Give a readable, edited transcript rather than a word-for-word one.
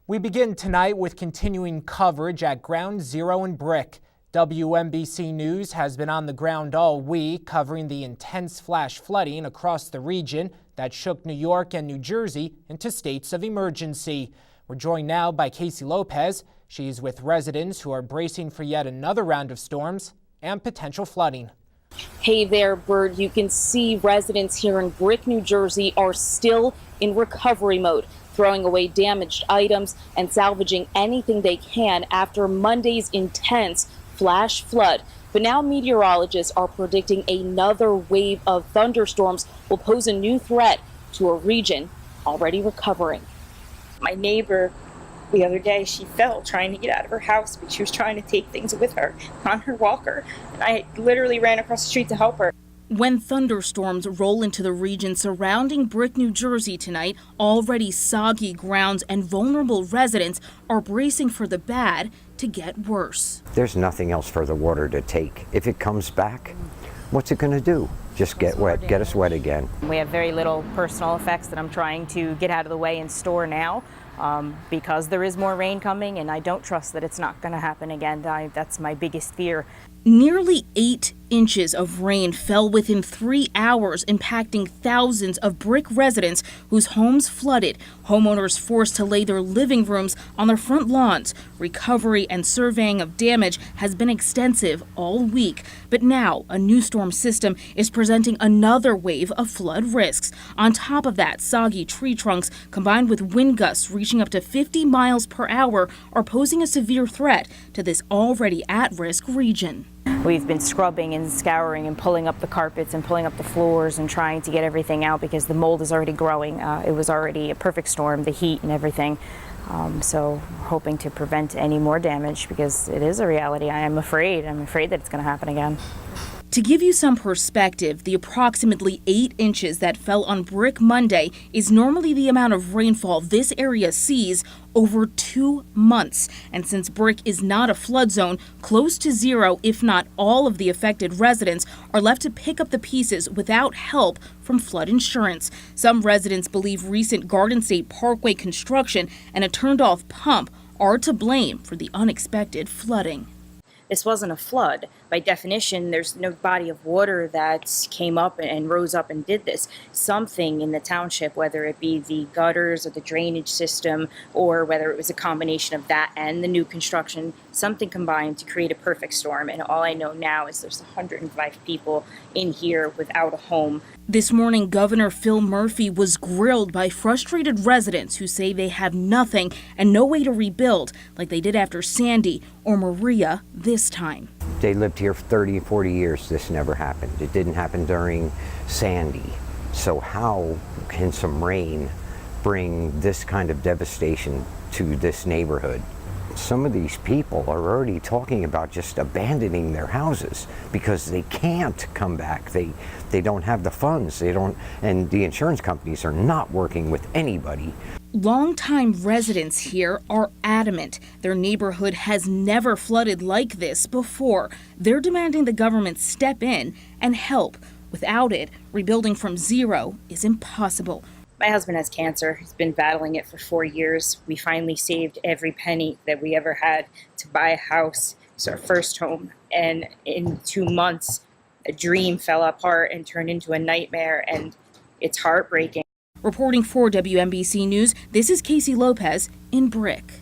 We begin tonight with continuing coverage at Ground Zero in Brick. WMBC News has been on the ground all week covering the intense flash flooding across the region that shook New York and New Jersey into states of emergency. We're joined now by Casey Lopez. She's with residents who are bracing for yet another round of storms and potential flooding. Hey there, Bird. You can see residents here in Brick, New Jersey are still in recovery mode, throwing away damaged items and salvaging anything they can after Monday's intense flash flood. But now meteorologists are predicting another wave of thunderstorms will pose a new threat to a region already recovering. My neighbor, the other day, she fell trying to get out of her house, but she was trying to take things with her on her walker. And I literally ran across the street to help her. When thunderstorms roll into the region surrounding Brick, New Jersey tonight, already soggy grounds and vulnerable residents are bracing for the bad to get worse. There's nothing else for the water to take. If it comes back, what's it going to do? Just get wet, get us wet again. We have very little personal effects that I'm trying to get out of the way and store now because there is more rain coming, and I don't trust that it's not going to happen again. That's my biggest fear. Nearly 8 inches of rain fell within 3 hours, impacting thousands of Brick residents whose homes flooded. Homeowners forced to lay their living rooms on their front lawns. Recovery and surveying of damage has been extensive all week. But now a new storm system is presenting another wave of flood risks. On top of that, soggy tree trunks combined with wind gusts reaching up to 50 miles per hour are posing a severe threat to this already at-risk region. We've been scrubbing and scouring and pulling up the carpets and pulling up the floors and trying to get everything out because the mold is already growing. It was already a perfect storm, the heat and everything. So hoping to prevent any more damage because it is a reality. I'm afraid that it's going to happen again. To give you some perspective, the approximately 8 inches that fell on Brick Monday is normally the amount of rainfall this area sees over 2 months. And since Brick is not a flood zone, close to zero, if not all of the affected residents are left to pick up the pieces without help from flood insurance. Some residents believe recent Garden State Parkway construction and a turned-off pump are to blame for the unexpected flooding. This wasn't a flood. By definition, there's no body of water that came up and rose up and did this. Something in the township, whether it be the gutters or the drainage system, or whether it was a combination of that and the new construction, something combined to create a perfect storm. And all I know now is there's 105 people in here without a home. This morning, Governor Phil Murphy was grilled by frustrated residents who say they have nothing and no way to rebuild like they did after Sandy or Maria this time. They lived here for 30, 40 years. This never happened. It didn't happen during Sandy. So how can some rain bring this kind of devastation to this neighborhood? Some of these people are already talking about just abandoning their houses because they can't come back. They don't have the funds. And the insurance companies are not working with anybody. Longtime residents here are adamant their neighborhood has never flooded like this before. They're demanding the government step in and help. Without it, rebuilding from zero is impossible. My husband has cancer. He's been battling it for 4 years. We finally saved every penny that we ever had to buy a house. It's our first home. And in 2 months, a dream fell apart and turned into a nightmare, and it's heartbreaking. Reporting for WMBC News, this is Casey Lopez in Brick.